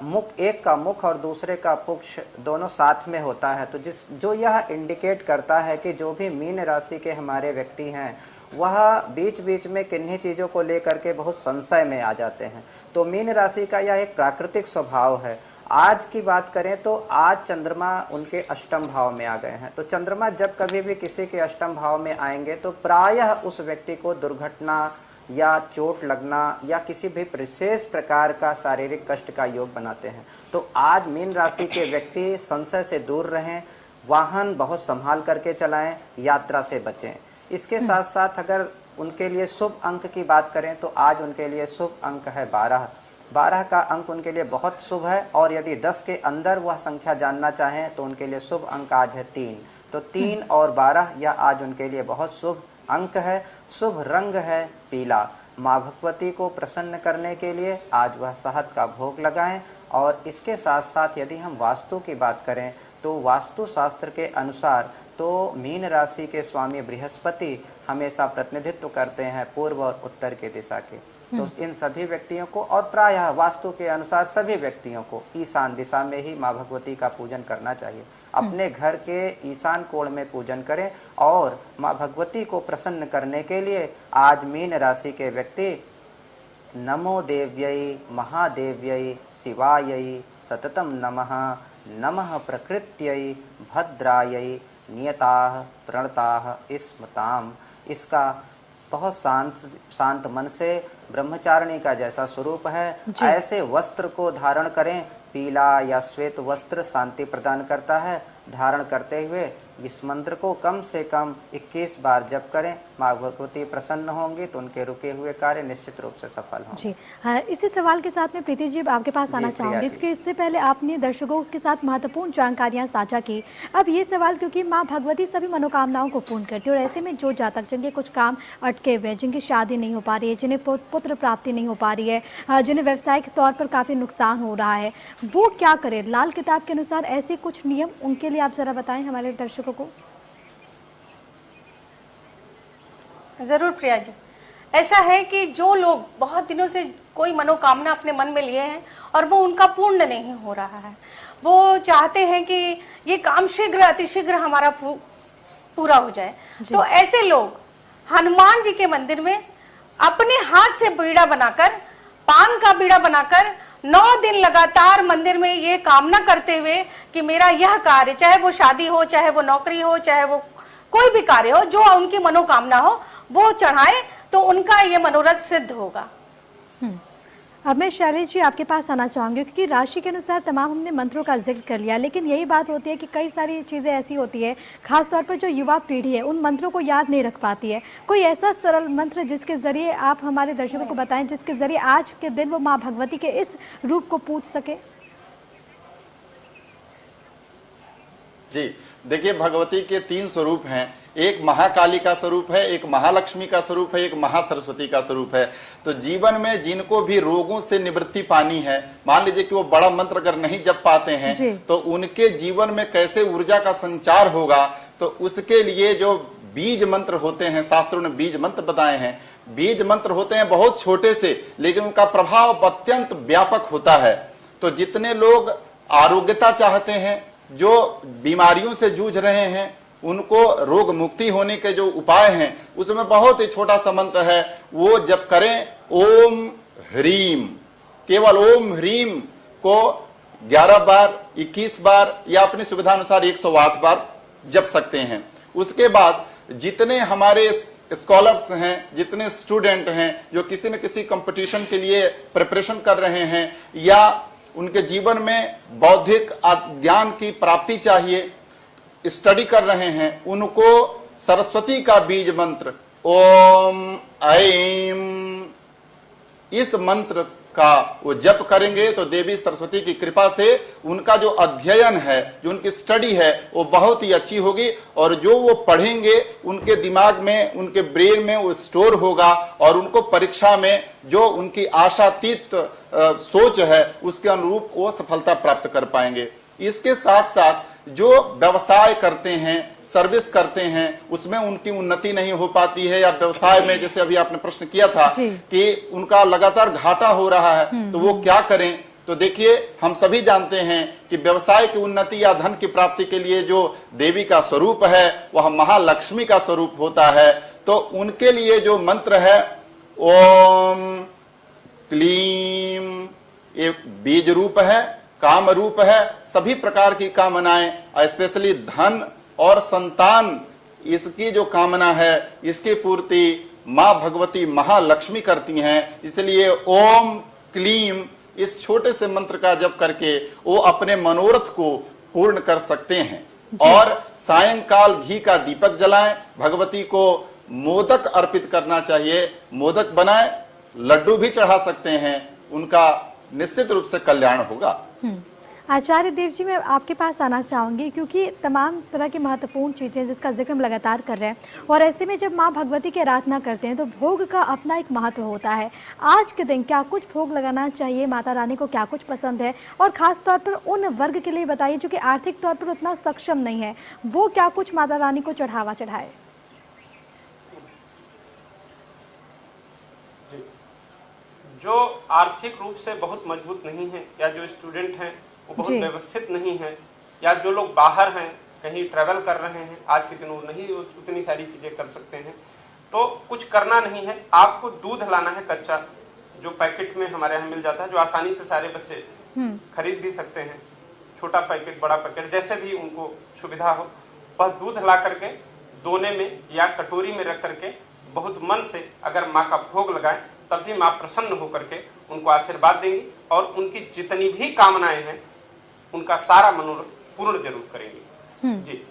मुख, एक का मुख और दूसरे का पुच्छ दोनों साथ में होता है। तो जो यह इंडिकेट करता है कि जो भी मीन राशि के हमारे व्यक्ति हैं वह बीच बीच में किन्हीं चीज़ों को लेकर के बहुत संशय में आ जाते हैं। तो मीन राशि का यह एक प्राकृतिक स्वभाव है। आज की बात करें तो आज चंद्रमा उनके अष्टम भाव में आ गए हैं। तो चंद्रमा जब कभी भी किसी के अष्टम भाव में आएंगे तो प्रायः उस व्यक्ति को दुर्घटना या चोट लगना या किसी भी विशेष प्रकार का शारीरिक कष्ट का योग बनाते हैं। तो आज मीन राशि के व्यक्ति संशय से दूर रहें, वाहन बहुत संभाल करके चलाएं, यात्रा से बचें। इसके साथ साथ अगर उनके लिए शुभ अंक की बात करें तो आज उनके लिए शुभ अंक है 12। 12 का अंक उनके लिए बहुत शुभ है, और यदि 10 के अंदर वह संख्या जानना चाहें तो उनके लिए शुभ अंक आज है 3। तो 3 और 12 यह आज उनके लिए बहुत शुभ अंक है। शुभ रंग है पीला। माँ भगवती को प्रसन्न करने के लिए आज वह शहद का भोग लगाएं। और इसके साथ साथ यदि हम वास्तु की बात करें तो वास्तु शास्त्र के अनुसार तो मीन राशि के स्वामी बृहस्पति हमेशा प्रतिनिधित्व करते हैं पूर्व और उत्तर की दिशा के। तो इन सभी व्यक्तियों को, और प्रायः वास्तु के अनुसार सभी व्यक्तियों को ईशान दिशा में ही माँ भगवती का पूजन करना चाहिए। अपने घर के ईशान कोण में पूजन करें। और माँ भगवती को प्रसन्न करने के लिए आज मीन राशि के व्यक्ति नमो देव्यै महादेव्यै शिवायै सततम नमः, नमः प्रकृत्यै भद्रायै नियताः प्रणताः स्मताम, इसका बहुत शांत मन से ब्रह्मचारिणी का जैसा स्वरूप है ऐसे वस्त्र को धारण करें। पीला या श्वेत वस्त्र शांति प्रदान करता है। धारण करते हुए इस मंत्र को कम से कम 21 बार जप करें। माँ भगवती प्रसन्न होंगी तो उनके रुके हुए कार्य निश्चित रूप से सफल होंगे। जी हाँ, इसी सवाल के साथ में प्रीति जी आपके पास आना चाहूंगी, क्योंकि इससे पहले आपने दर्शकों के साथ महत्वपूर्ण जानकारियां साझा की। अब ये सवाल, क्योंकि माँ भगवती सभी मनोकामनाओं को पूर्ण करती है, और ऐसे में जो जातक जिनके कुछ काम अटके हुए हैं, जिनकी शादी नहीं हो पा रही है, जिन्हें पुत्र प्राप्ति नहीं हो पा रही है, जिन्हें व्यवसायिक तौर पर काफ़ी नुकसान हो रहा है, वो क्या करें? लाल किताब के अनुसार ऐसे कुछ नियम उनके लिए आप ज़रा बताएं हमारे दर्शकों को। जरूर प्रिया जी, ऐसा है कि जो लोग बहुत दिनों से कोई मनोकामना अपने मन में लिए हैं और वो उनका पूर्ण नहीं हो रहा है, वो चाहते हैं कि ये काम शीघ्र अतिशीघ्र हमारा पूरा हो जाए, तो ऐसे लोग हनुमान जी के मंदिर में अपने हाथ से बीड़ा बनाकर, पान का बीड़ा बनाकर 9 दिन लगातार मंदिर में ये कामना करते हुए कि मेरा यह कार्य, चाहे वो शादी हो, चाहे वो नौकरी हो, चाहे वो कोई भी कार्य हो, जो उनकी मनोकामना हो वो चढ़ाए, तो उनका ये मनोरथ सिद्ध होगा। अब मैं शैलेश जी आपके पास आना चाहूँगी, क्योंकि राशि के अनुसार तमाम हमने मंत्रों का जिक्र कर लिया, लेकिन यही बात होती है कि कई सारी चीज़ें ऐसी होती है, खासतौर पर जो युवा पीढ़ी है उन मंत्रों को याद नहीं रख पाती है। कोई ऐसा सरल मंत्र जिसके ज़रिए आप हमारे दर्शकों को बताएं, जिसके ज़रिए आज के दिन वो माँ भगवती के इस रूप को पूज सके। जी देखिए, भगवती के 3 स्वरूप हैं। एक महाकाली का स्वरूप है, एक महालक्ष्मी का स्वरूप है, एक महासरस्वती का स्वरूप है। तो जीवन में जिनको भी रोगों से निवृत्ति पानी है, मान लीजिए कि वो बड़ा मंत्र अगर नहीं जप पाते हैं तो उनके जीवन में कैसे ऊर्जा का संचार होगा, तो उसके लिए जो बीज मंत्र होते हैं, शास्त्रों ने बीज मंत्र बताए हैं। बीज मंत्र होते हैं बहुत छोटे से, लेकिन उनका प्रभाव अत्यंत व्यापक होता है। तो जितने लोग आरोग्यता चाहते हैं, जो बीमारियों से जूझ रहे हैं, उनको रोग मुक्ति होने के जो उपाय हैं, उसमें बहुत ही छोटा सा मंत्र है, वो जब करें ओम ह्रीम, केवल ओम ह्रीम को 11 बार, 21 बार या अपनी सुविधा अनुसार 108 बार जप सकते हैं। उसके बाद जितने हमारे स्कॉलर्स हैं, जितने स्टूडेंट हैं जो किसी न किसी कंपटीशन के लिए प्रिपरेशन कर रहे हैं या उनके जीवन में बौद्धिक ज्ञान की प्राप्ति चाहिए, स्टडी कर रहे हैं, उनको सरस्वती का बीज मंत्र ओम ऐम, इस मंत्र का वो जप करेंगे तो देवी सरस्वती की कृपा से उनका जो अध्ययन है, जो उनकी स्टडी है, वो बहुत ही अच्छी होगी। और जो वो पढ़ेंगे उनके दिमाग में, उनके ब्रेन में वो स्टोर होगा, और उनको परीक्षा में जो उनकी आशातीत सोच है उसके अनुरूप वो सफलता प्राप्त कर पाएंगे। इसके साथ साथ जो व्यवसाय करते हैं, सर्विस करते हैं, उसमें उनकी उन्नति नहीं हो पाती है, या व्यवसाय में जैसे अभी आपने प्रश्न किया था कि उनका लगातार घाटा हो रहा है, तो वो क्या करें। तो देखिए, हम सभी जानते हैं कि व्यवसाय की उन्नति या धन की प्राप्ति के लिए जो देवी का स्वरूप है वह महालक्ष्मी का स्वरूप होता है। तो उनके लिए जो मंत्र है ओम क्लीम, एक बीज रूप है, काम रूप है। सभी प्रकार की कामनाएं, स्पेशली धन और संतान, इसकी जो कामना है इसकी पूर्ति माँ भगवती महालक्ष्मी करती हैं। इसलिए ओम क्लीम इस छोटे से मंत्र का जप करके वो अपने मनोरथ को पूर्ण कर सकते हैं। और सायंकाल घी का दीपक जलाएं, भगवती को मोदक अर्पित करना चाहिए, मोदक बनाएं, लड्डू भी चढ़ा सकते हैं, उनका निश्चित रूप से कल्याण होगा। आचार्य देव जी, मैं आपके पास आना चाहूँगी क्योंकि तमाम तरह की महत्वपूर्ण चीज़ें जिसका जिक्र हम लगातार कर रहे हैं, और ऐसे में जब माँ भगवती की आराधना करते हैं तो भोग का अपना एक महत्व होता है। आज के दिन क्या कुछ भोग लगाना चाहिए, माता रानी को क्या कुछ पसंद है, और ख़ास तौर पर उन वर्ग के लिए बताइए जो कि आर्थिक तौर पर उतना सक्षम नहीं है, वो क्या कुछ माता रानी को चढ़ावा चढ़ाए? जो आर्थिक रूप से बहुत मजबूत नहीं है, या जो स्टूडेंट हैं वो बहुत व्यवस्थित नहीं है, या जो लोग बाहर हैं कहीं ट्रैवल कर रहे हैं, आज के दिन वो नहीं उतनी सारी चीजें कर सकते हैं, तो कुछ करना नहीं है। आपको दूध लाना है कच्चा, जो पैकेट में हमारे यहाँ मिल जाता है, जो आसानी से सारे बच्चे खरीद भी सकते हैं, छोटा पैकेट बड़ा पैकेट जैसे भी उनको सुविधा हो, वह दूध ला करके दोने में या कटोरी में रख करके बहुत मन से अगर माँ का भोग लगाएं, तब भी माँ प्रसन्न होकर के उनको आशीर्वाद देंगी और उनकी जितनी भी कामनाएं हैं उनका सारा मनोरथ पूर्ण जरूर करेंगी। जी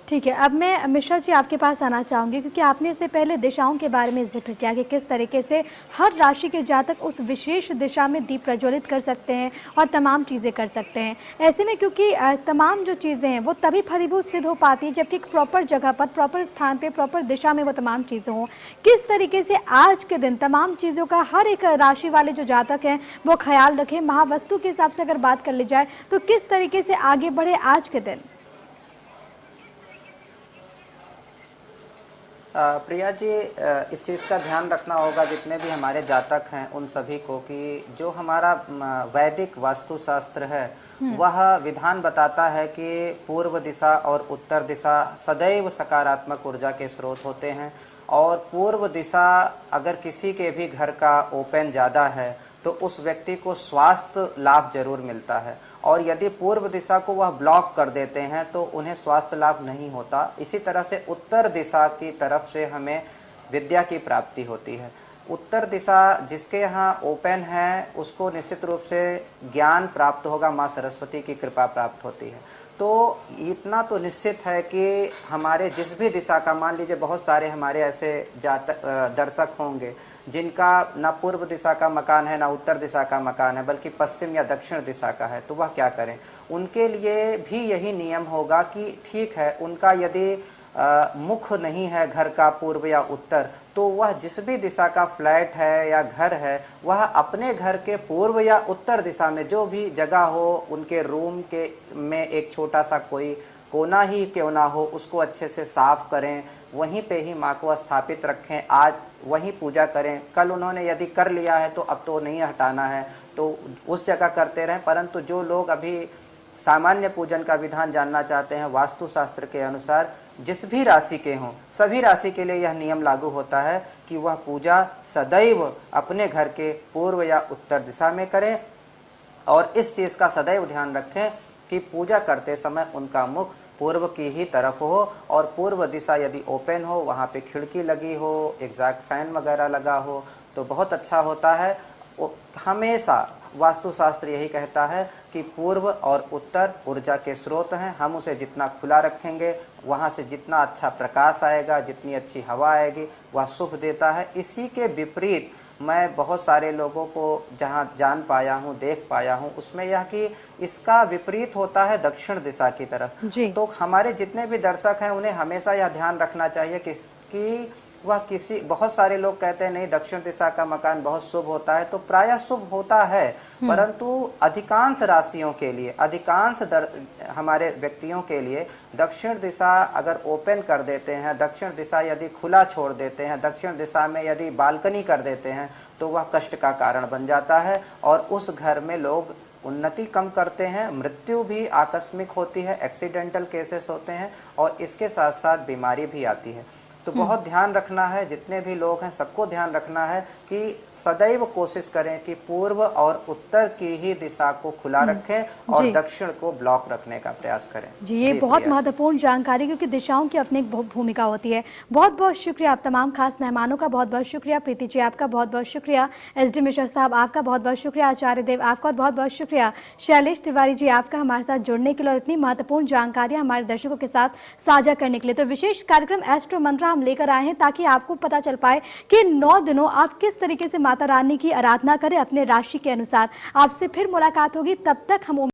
ठीक है, अब मैं मिश्रा जी आपके पास आना चाहूँगी क्योंकि आपने इससे पहले दिशाओं के बारे में जिक्र किया कि किस तरीके से हर राशि के जातक उस विशेष दिशा में दीप प्रज्वलित कर सकते हैं और तमाम चीज़ें कर सकते हैं। ऐसे में क्योंकि तमाम जो चीज़ें हैं वो तभी फलीभूत सिद्ध हो पाती है जबकि एक प्रॉपर जगह पर, प्रॉपर स्थान पर, प्रॉपर दिशा में वो तमाम चीज़ें हों। किस तरीके से आज के दिन तमाम चीज़ों का हर एक राशि वाले जो जातक हैं वो ख्याल रखें, महावस्तु के हिसाब से अगर बात कर ली जाए तो किस तरीके से आगे बढ़े आज के दिन? प्रिया जी, इस चीज़ का ध्यान रखना होगा जितने भी हमारे जातक हैं उन सभी को कि जो हमारा वैदिक वास्तुशास्त्र है वह विधान बताता है कि पूर्व दिशा और उत्तर दिशा सदैव सकारात्मक ऊर्जा के स्रोत होते हैं, और पूर्व दिशा अगर किसी के भी घर का ओपन ज़्यादा है तो उस व्यक्ति को स्वास्थ्य लाभ जरूर मिलता है, और यदि पूर्व दिशा को वह ब्लॉक कर देते हैं तो उन्हें स्वास्थ्य लाभ नहीं होता। इसी तरह से उत्तर दिशा की तरफ से हमें विद्या की प्राप्ति होती है। उत्तर दिशा जिसके यहाँ ओपन है उसको निश्चित रूप से ज्ञान प्राप्त होगा, माँ सरस्वती की कृपा प्राप्त होती है। तो इतना तो निश्चित है कि हमारे जिस भी दिशा का, मान लीजिए बहुत सारे हमारे ऐसे दर्शक होंगे जिनका ना पूर्व दिशा का मकान है ना उत्तर दिशा का मकान है बल्कि पश्चिम या दक्षिण दिशा का है, तो वह क्या करें? उनके लिए भी यही नियम होगा कि ठीक है, उनका यदि मुख नहीं है घर का पूर्व या उत्तर, तो वह जिस भी दिशा का फ्लैट है या घर है वह अपने घर के पूर्व या उत्तर दिशा में जो भी जगह हो, उनके रूम के में एक छोटा सा कोई कोना ही क्यों ना हो उसको अच्छे से साफ करें, वहीं पे ही माँ को स्थापित रखें, आज वहीं पूजा करें। कल उन्होंने यदि कर लिया है तो अब तो नहीं हटाना है, तो उस जगह करते रहें। परंतु जो लोग अभी सामान्य पूजन का विधान जानना चाहते हैं वास्तुशास्त्र के अनुसार, जिस भी राशि के हों सभी राशि के लिए यह नियम लागू होता है कि वह पूजा सदैव अपने घर के पूर्व या उत्तर दिशा में करें, और इस चीज़ का सदैव ध्यान रखें कि पूजा करते समय उनका मुख पूर्व की ही तरफ हो, और पूर्व दिशा यदि ओपन हो, वहाँ पे खिड़की लगी हो, एग्जैक्ट फैन वगैरह लगा हो तो बहुत अच्छा होता है। हमेशा वास्तुशास्त्र यही कहता है कि पूर्व और उत्तर ऊर्जा के स्रोत हैं, हम उसे जितना खुला रखेंगे वहाँ से जितना अच्छा प्रकाश आएगा, जितनी अच्छी हवा आएगी वह शुभ देता है। इसी के विपरीत मैं बहुत सारे लोगों को जहाँ जान पाया हूँ, देख पाया हूँ, उसमें यह कि इसका विपरीत होता है दक्षिण दिशा की तरफ। तो हमारे जितने भी दर्शक हैं उन्हें हमेशा यह ध्यान रखना चाहिए कि वह किसी, बहुत सारे लोग कहते हैं नहीं दक्षिण दिशा का मकान बहुत शुभ होता है, तो प्रायः शुभ होता है, परंतु अधिकांश राशियों के लिए, अधिकांश हमारे व्यक्तियों के लिए दक्षिण दिशा अगर ओपन कर देते हैं, दक्षिण दिशा यदि खुला छोड़ देते हैं, दक्षिण दिशा में यदि बालकनी कर देते हैं तो वह कष्ट का कारण बन जाता है, और उस घर में लोग उन्नति कम करते हैं, मृत्यु भी आकस्मिक होती है, एक्सीडेंटल केसेस होते हैं, और इसके साथ साथ बीमारी भी आती है। तो बहुत ध्यान रखना है, जितने भी लोग हैं सबको ध्यान रखना है कि सदैव कोशिश करें कि पूर्व और उत्तर की ही दिशा को खुला रखें और जी। दक्षिण को ब्लॉक रखने का प्रयास करें। जी, ये बहुत प्रिया। महत्वपूर्ण जानकारी, क्योंकि दिशाओं की अपनी एक भूमिका होती है। बहुत बहुत शुक्रिया आप तमाम खास मेहमानों का, बहुत बहुत शुक्रिया प्रीति जी आपका, बहुत बहुत शुक्रिया SD मिश्रा साहब आपका, बहुत बहुत शुक्रिया आचार्य देव आपका, और बहुत बहुत शुक्रिया शैलेश तिवारी जी आपका हमारे साथ जुड़ने के लिए और इतनी महत्वपूर्ण जानकारियां हमारे दर्शकों के साथ साझा करने के लिए। तो विशेष कार्यक्रम एस्ट्रो मंत्र हम लेकर आए हैं ताकि आपको पता चल पाए कि 9 दिनों आप किस तरीके से माता रानी की आराधना करें अपने राशि के अनुसार। आपसे फिर मुलाकात होगी, तब तक हम